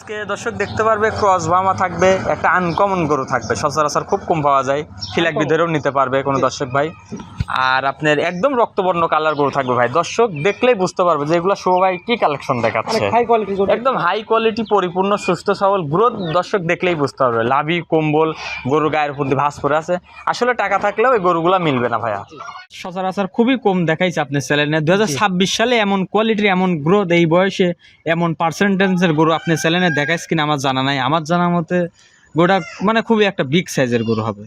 আজকে দর্শক দেখতে পারবে ক্রস বামা থাকবে, একটা আনকমন গরু থাকবে, সচরাচর খুব কম পাওয়া যায়, ফিলাক বিধেরও নিতে পারবে কোনো দর্শক ভাই। আর আপনার একদম রক্তবর্ণ কালার গরু থাকবে ভাই, দর্শক দেখলেই বুঝতে পারবে যে এগুলো শুভ ভাই কি কালেকশন দেখাচ্ছে। একদম হাই কোয়ালিটি পরিপূর্ণ সুস্থ সবল গ্রোথ, দর্শক দেখলেই বুঝতে পারবে। লাভি কম্বল, গরু গায়ের উপর দিয়ে ভাঁজ পরে আছে। আসলে টাকা থাকলেও এই গরুগুলা মিলবে না ভাইয়া, সচরাচর খুবই কম দেখাইছে আপনার চ্যানেলে। 2026 সালে এমন কোয়ালিটির এমন গ্রোথ এই বয়সে এমন পার্সেন্টেজের গরু আপনি চ্যানেলে দেখাইছে কিনা আমার জানা নাই। আমার জানার মতে গরুটা মানে খুবই একটা বিগ সাইজের গরু হবে।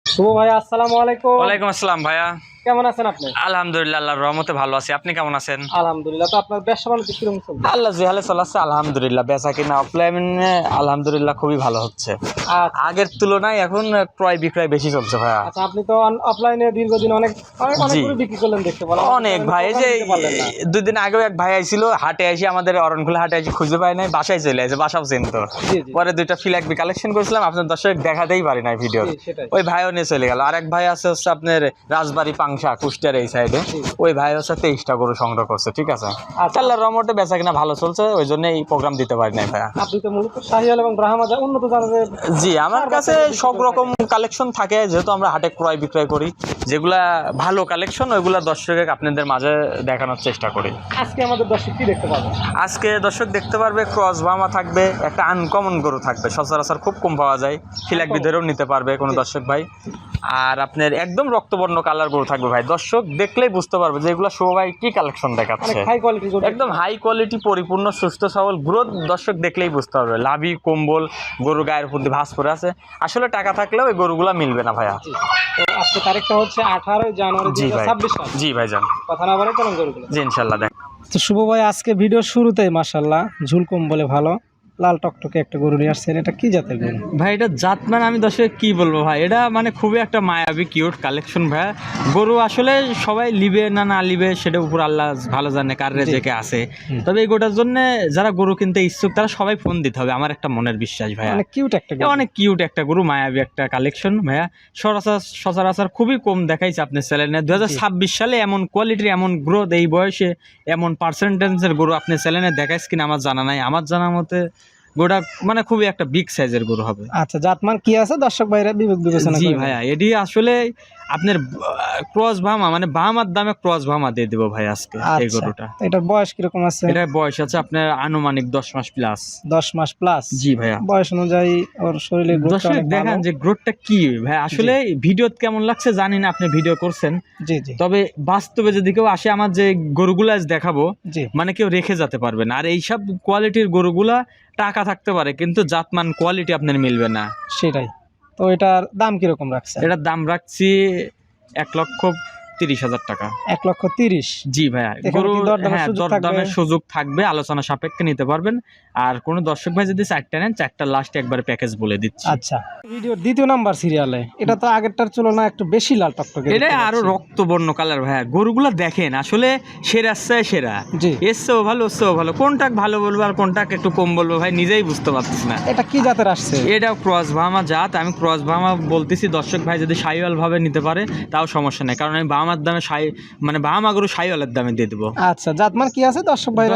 শুভ ভাই, আসসালামু আলাইকুম। ওয়ালাইকুম আসসালাম ভাইয়া, কেমন আছেন আপনি? আলহামদুলিল্লাহ আল্লাহর রহমতে ভালো আছি। আপনি কেমন আছেন? আলহামদুলিল্লাহ। তো আপনার ব্যবসা বাণিজ্য কিরকম চলছে? আল্লাহ যে হালে চলাচ্ছে আলহামদুলিল্লাহ, বেচা কিনা অফলাইনে আলহামদুলিল্লাহ খুবই ভালো হচ্ছে। আগের তুলনায় এখন ক্রয় বিক্রয় বেশি চলছে ভাইয়া। আচ্ছা, আপনি তো অফলাইনে দীর্ঘদিন অনেক গরু বিক্রি করলেন দেখতে পেলাম। অনেক ভাই, এই যে 2 দিন আগেও এক ভাই আইছিল, হাটে এসে আমাদের অরণখোলা হাটে এসে খুঁজে পায় নাই, বাসায় চলে আসে, বাসাও চিনতো। পরে 2টা ফিলাকবি কালেকশন করেছিলাম, আপনার দর্শক দেখাতেই পারি নাই ভিডিও, ওই ভাইও নিয়ে চলে গেল। আরেক ভাই আছে হচ্ছে আপনার রাজবাড়ি পাংশা কুষ্টিয়ার এই সাইডে, ওই ভাই হচ্ছে 23টা গরু সংগ্রহ করছে। ঠিক আছে, আল্লাহর রহমতে বেচা কিনা ভালো চলছে, ওই জন্য এই প্রোগ্রাম দিতে পারি নাই ভাইয়া। আপনি তো মূলত শাহিওয়াল এবং ব্রাহ্মা উন্নত জাতের। জি, আমার কাছে সব রকম কালেকশন থাকে, যেহেতু আমরা হাটে ক্রয় বিক্রয় করি, যেগুলা ভালো কালেকশন ওইগুলা দর্শক আপনাদের মাঝে দেখানোর চেষ্টা করি। আজকে আমাদের দর্শক কি দেখতে পাবে? আজকে দর্শক দেখতে পারবে ক্রস বামা থাকবে, একটা আনকমন গরু থাকবে, সচরাচর খুব কম পাওয়া যায়, ফিলাক বিধেরও নিতে পারবে কোনো দর্শক ভাই। আর আপনার একদম রক্তবর্ণ কালার গরু থাকবে ভাই, দর্শক দেখলেই বুঝতে পারবে যে এগুলো শুভ ভাই কি কালেকশন দেখাচ্ছে। একদম হাই কোয়ালিটি পরিপূর্ণ সুস্থ সবল গ্রোথ, দর্শক দেখলেই বুঝতে পারবে। লাভি কম্বল, গরু গায়ের উপর দিয়ে ভাঁজ পরে আছে। আসলে টাকা থাকলেও এই গরুগুলা মিলবে না ভাইয়া। আজকে তারিখটা হচ্ছে 18 জানুয়ারি 2026 সাল। জি ভাইজান, কথা না বলে চলুন গরুগুলো। জি ইনশাল্লাহ। দেখ তো শুভ ভাই, আজকে ভিডিওর শুরুতেই মাশাআল্লাহ ঝুলকম বলে ভালো লাল টকটকে একটা গরু নিয়ে আসছেন। এটা কি জাতের গরু ভাই? এটা জাত মানে আমি দর্শক কি বলবো ভাই, এটা মানে খুবই একটা মায়াবী কিউট কালেকশন ভাই। গরু আসলে সবাই লিবে না না লিবে সেটা উপর আল্লাহ ভালো জানে, কার রেজেকে আছে। তবে এই গোটার জন্য যারা গরু কিনতে ইচ্ছুক তারা সবাই ফোন দিতে হবে, আমার একটা মনের বিশ্বাস ভাইয়া। অনেক কিউট একটা গরু, অনেক কিউট একটা গরু, মায়াবী একটা কালেকশন ভাইয়া। সচরাচর খুবই কম দেখাইছে আপনার চ্যানেলে। 2026 সালে এমন কোয়ালিটির এমন গ্রোথ এই বয়সে এমন পার্সেন্টেজের গরু আপনার চ্যানেলে দেখাইছে কিনা আমার জানা নাই। আমার জানার মতে গোটা মানে খুবই একটা বিগ সাইজের গরু হবে। আচ্ছা, জাতমান কি আছে দর্শক ভাইরা বিবেচনা জি ভাইয়া, এটি আসলে আপনার ক্রস ভামা, মানে বাহামার দামে ক্রস ভামা দিয়ে দেবো ভাই আজকে এই গরুটা। এটার বয়স কিরকম আছে? এটার বয়স আছে আপনার আনুমানিক 10 মাস প্লাস। 10 মাস প্লাস? জি ভাইয়া। বয়স অনুযায়ী ওর শরীরে দেখেন যে গ্রোথটা কি ভাই, আসলে ভিডিও কেমন লাগছে জানি না, আপনি ভিডিও করছেন। জি জি। তবে বাস্তবে যদি কেউ আসে, আমার যে গরুগুলা দেখাবো মানে কেউ রেখে যেতে পারবে না। আর এইসব কোয়ালিটির গরুগুলা টাকা থাকতে পারে কিন্তু জাতমান কোয়ালিটি আপনার মিলবে না। সেটাই তো। এটার দাম কিরকম রাখছে? এটার দাম রাখছি 1,30,000 টাকা। 1,30,000? জি ভাইয়া। গরু দরদামের সুযোগ থাকবে, আলোচনা সাপেক্ষে নিতে পারবেন। আর কোনো দর্শক ভাই যদি 4টা নেন, 4টা লাস্ট একবারে প্যাকেজ বলে দিচ্ছি। আচ্ছা, ভিডিওর 2য় নাম্বার সিরিয়ালে এটা তো আগেরটার তুলনায় একটু বেশি লাল টকটকে, এটা আরো রক্তবর্ণ কালার ভাইয়া। গরুগুলা দেখেন আসলে সেরার চেয়ে সেরা, এসছেও ভালো ওসছেও ভালো। কোনটা ভালো বলবো আর কোনটা একটু কম বলবো ভাই নিজেই বুঝতে পারতেছি না। এটা কি জাতের আসছে? এটা ক্রস ভামা জাত। আমি ক্রস ভামা বলতেছি, দর্শক ভাই যদি শাহিওয়াল ভাবে নিতে পারে তাও সমস্যা নেই, কারণ আমি বাহামার দামে মানে বাহামা গরু শাহিওয়ালের দামে দিয়ে দেবো। আচ্ছা, জাতমান কি আছে দর্শক ভাই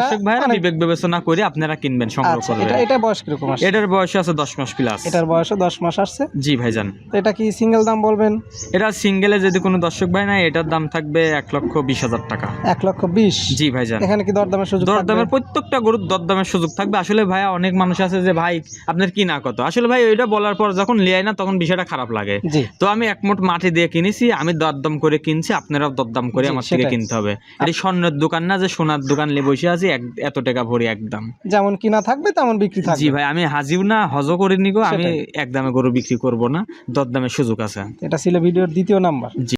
বিবেক বিবেচনা করে আপনারা কিনবেন, সংগ্রহ করবেন। এটা বয়স কিরকম আছে? এটার বয়স আছে 10 মাস প্লাস। এটার বয়সও 10 মাস আসছে? জি ভাইজান। এটা কি সিঙ্গেল দাম বলবেন? এটা সিঙ্গেলে যদি কোনো দর্শক ভাই না, এটার দাম থাকবে 1,20,000 টাকা। 1,20,000? জি ভাইজান। এখানে কি দরদামের সুযোগ? দরদামের প্রত্যেকটা গরুর দরদামের সুযোগ থাকবে। আসলে ভাইয়া অনেক মানুষ আছে যে ভাই আপনার কি না কত, আসলে ভাই ওইটা বলার পর যখন লিয়াই না তখন বিষয়টা খারাপ লাগে। তো আমি একমোট মাটি দিয়ে কিনেছি, আমি দরদাম করে কিনছি, আপনারাও দরদাম করে আমার থেকে কিনতে হবে। এটি স্বর্ণের দোকান না যে সোনার দোকান নিয়ে বসে আছি এত টাকা ভরি একদম। যেমন কিনা থাকবে তেমন বিক্রি থাকবে। জি ভাই, আমি হাজিও না হজও করিনি গো, আমি একদমে গরু বিক্রি করব না, দরদামের সুযোগ আছে। এটা ছিল ভিডিওর 2য় নাম্বার। জি।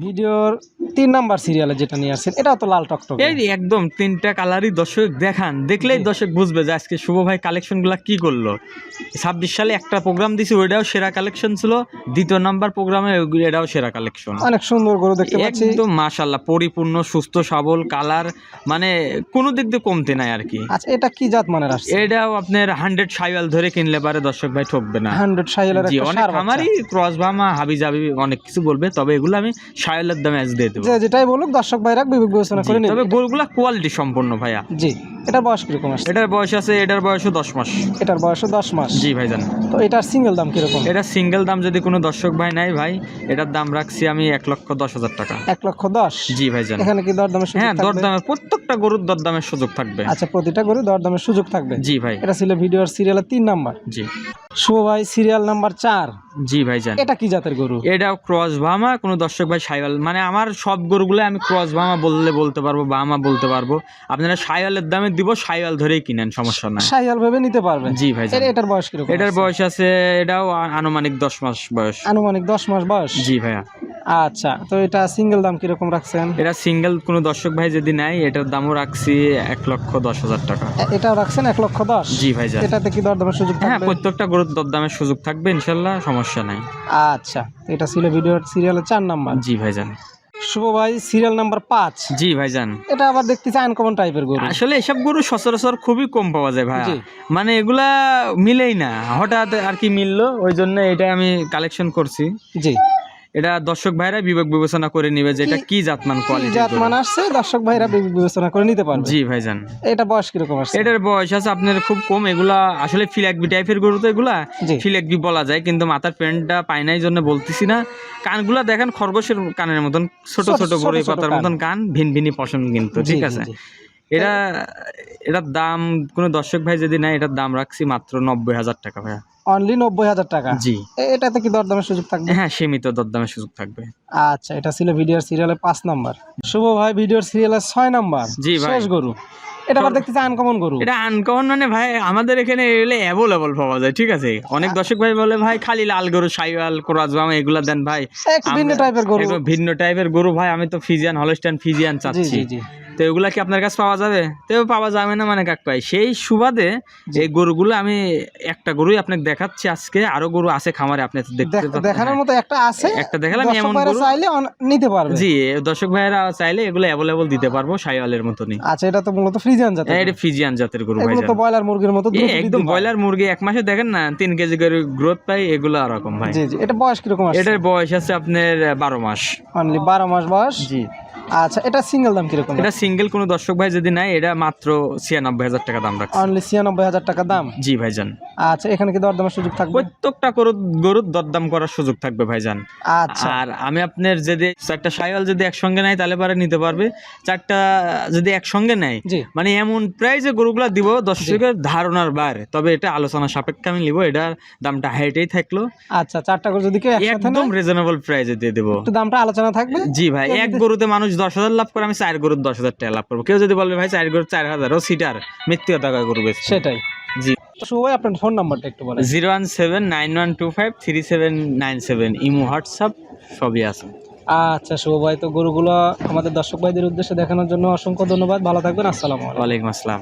ভিডিওর 3 নাম্বার সিরিয়ালে যেটা নিয়ে আসছেন এটাও তো লাল টকটকে। এই একদম 3টা কালারই দর্শক দেখান, দেখলেই দর্শক বুঝবে যে আজকে শুভ ভাই কালেকশনগুলো কি করলো। 26 সালে একটা প্রোগ্রাম দিছি, ওইটাও সেরা কালেকশন ছিল। 2য় নাম্বার প্রোগ্রামে এটাও সেরা কালেকশন। অনেক সুন্দর গরু দেখতে পাচ্ছি, একদম মাশাআল্লাহ, পরিপূর্ণ সুস্থ সবল কালার, মানে কোনো দিক দিয়ে কমতে নাই আর কি। আচ্ছা, এটা কি জাত মানের আসছে? এটাও আপনার 100 শাহিওয়াল ধরে কিনলে পারে দর্শক ভাই ঠকবে না। 100 শাহিওয়ালের একটা অনেক আমারই ক্রস ভামা হাবি জাবি অনেক কিছু বলবে, তবে এগুলো আমি শাহিওয়ালের দামে আজ দিয়ে দেবো। যে যেটাই বলুক দর্শক ভাইরা বিবেক বিবেচনা করে নিন। তবে গরুগুলা কোয়ালিটি সম্পন্ন ভাইয়া। জি, এটার বয়স কিরকম আসছে? এটার বয়স আছে, এটার বয়সও 10 মাস। এটার বয়সও 10 মাস। জি ভাইজান। তো এটার সিঙ্গেল দাম কিরকম? এটা সিঙ্গেল দাম যদি কোনো দর্শক ভাই নাই ভাই, এটার দাম রাখছি আমি 1,10,000 টাকা। 1,10,000? জি ভাইজান। এখানে কি দরদামের সুযোগ হ্যাঁ, থাকবে? দরদামের প্রত্যেকটা গরুর দরদামের সুযোগ থাকবে। আচ্ছা, প্রতিটা গরু দরদামের সুযোগ থাকবে। জি ভাই। এটা ছিল ভিডিওর সিরিয়ালের 3 নাম্বার। জি। শুভ ভাই, সিরিয়াল নাম্বার 4। জি ভাইজান। এটা কি জাতের গরু? এটাও ক্রস বাহামা। কোনো দর্শক ভাই সাইওয়াল, মানে আমার সব গরুগুলো আমি ক্রস বাহামা বলতে পারবো, বাহামা বলতে পারবো। আপনারা সাইওয়ালের দামে দিব, সাইওয়াল ধরেই কিনেন, সমস্যা নাই। শাহিয়াল ভাবে নিতে পারবেন। জি ভাইজান। এটার বয়স কিরকম? এটার বয়স আছে, এটাও আনুমানিক 10 মাস বয়স। আনুমানিক 10 মাস বয়স। জি ভাইয়া। আচ্ছা, তো এটা সিঙ্গেল দাম কিরকম রাখছেন? এটা সিঙ্গেল কোনো দর্শক ভাই যদি নাই, এটার দামও রাখছি 1,10,000 টাকা। এটাও রাখছেন 1,10,000? জি ভাইজান। এটাতে কি দরদামের সুযোগ হ্যাঁ, থাকবে? প্রত্যেকটা গরুর দরদামের সুযোগ থাকবে ইনশাল্লাহ, সমস্যা নাই। আচ্ছা, এটা ছিল ভিডিওর সিরিয়ালের 4 নাম্বার। জি ভাইজান। শুভ ভাই, সিরিয়াল নাম্বার 5। জি ভাইজান। এটা আবার দেখতেছি আনকমন টাইপের গরু। আসলে এসব গরু সচরাচর খুবই কম পাওয়া যায় ভাই, জি। মানে এগুলা মিলেই না, হঠাৎ আর কি মিললো, ওই জন্য এটা আমি কালেকশন করছি। জি। এটা দর্শক ভাইরা বিবেক বিবেচনা করে নিবে যে এটা কি জাতমান কি কোয়ালিটি। জাতমান আসছে দর্শক ভাইরা বিবেচনা করে নিতে পারবে। জি ভাইজান। এটা বয়স কিরকম আসছে? এটার বয়স আছে আপনার খুব কম। এগুলা আসলে ফিলাকবি টাইপের গরু, তো এগুলা জি। ফিলাকবি বলা যায়, কিন্তু মাথার প্যান্টটা পাই নাই জন্য বলতেছি না। কানগুলা দেখেন খরগোশের কানের মতন, ছোট ছোট বড়ই ছোট পাতার কান। মতন কান, ভিন ভিনি পশম কিন্তু, জি, ঠিক জি, আছে। জি। এটার দাম কোনো দর্শক ভাই যদি নাই, এটার দাম রাখছি মাত্র 90,000 টাকা ভাইয়া। অনলি 90,000 টাকা? জি। এটাতে কি দরদামের সুযোগ থাকবে? হ্যাঁ, সীমিত দরদামের সুযোগ থাকবে। আচ্ছা, এটা ছিল ভিডিওর সিরিয়ালের 5 নাম্বার। শুভ ভাই, ভিডিওর সিরিয়ালের 6 নাম্বার। জি ভাই। শেষ গরু। এটা আবার দেখতেছি আনকমন গরু। এটা আনকমন মানে ভাই আমাদের এখানে এলে অ্যাভেলেবল পাওয়া যায়, ঠিক আছে। অনেক দর্শক ভাই বলে ভাই খালি লাল গরু, সাইওয়াল, ক্রস বাহামা এগুলা দেন ভাই। একটু ভিন্ন টাইপের গরু। একটু ভিন্ন টাইপের গরু ভাই, আমি তো ফিজিয়ান, হলস্টাইন ফিজিয়ান জি, চাচ্ছি। জি, জি। তো এগুলা কি আপনার কাছে পাওয়া যাবে? তো পাওয়া যাবে না মানে কাক পাই। সেই সুবাদে এই গরুগুলো আমি একটা গরুই আপনাকে দেখাচ্ছি আজকে, আরো গরু আছে খামারে, আপনি দেখতে পাচ্ছেন। দেখানোর মতো একটা আছে, একটা দেখালাম, দর্শক এমন ভাইরা গরু চাইলে নিতে পারবে। জি, দর্শক ভাইরা চাইলে এগুলো অ্যাভেলেবল দিতে পারবো, সাইওয়ালের মতনই। আচ্ছা, এটা তো মূলত ফ্রিজিয়ান জাতের। এটা ফিজিয়ান জাতের গরু ভাই। এগুলো তো ব্রয়লার মুরগির মতো দ্রুত বৃদ্ধি একদম পায়। ব্রয়লার মুরগি 1 মাসে দেখেন না 3 কেজি করে গ্রোথ পাই, এগুলো এরকম ভাই। জি, জি। এটা বয়স কিরকম আছে? এটার বয়স আছে আপনার 12 মাস। অনলি 12 মাস বয়স? জি। আচ্ছা, এটা সিঙ্গেল দাম কিরকম? এটা সিঙ্গেল কোনো দর্শক ভাই যদি নাই, এটা মাত্র 96,000 টাকা দাম রাখছে। অনলি 96,000 টাকা দাম? জি ভাইজান। আচ্ছা, এখানে কি দরদামের সুযোগ থাকবে? প্রত্যেকটা গরুর দরদাম করার সুযোগ থাকবে ভাইজান। আচ্ছা। আর আমি আপনার যদি 4টা সাইওয়াল যদি একসঙ্গে নেয় তাহলে পরে নিতে পারবে, 4টা যদি একসঙ্গে নেয় জি। মানে এমন প্রাইসে গরুগুলা দিব দর্শকের ধারণার বাইরে। তবে এটা আলোচনা সাপেক্ষে আমি নিব, এটার দামটা হাইটেই থাকলো। আচ্ছা, 4টা করে যদি কেউ একসাথে একদম নেয় রিজনেবল প্রাইসে দিয়ে দেবো। একটু দামটা আলোচনা থাকবে? জি ভাই। এক গরুতে মানুষ 10,000 লাভ করে, আমি 4 গরুর 10,000 টাকা লাভ করবো। কেউ যদি বলবে ভাই 4 গরু 4,000, ও সিটার মিথ্যে টাকা করবে। সেটাই। জি। তো শুভ ভাই, আপনার ফোন নাম্বারটা একটু বলেন। 01791253797, ইমো, হোয়াটসঅ্যাপ সবই আছে। আচ্ছা শুভ ভাই, তো গরুগুলো আমাদের দর্শক ভাইদের উদ্দেশ্যে দেখানোর জন্য অসংখ্য ধন্যবাদ। ভালো থাকবেন। আসসালামু আলাইকুম। ওয়ালাইকুম আসসালাম।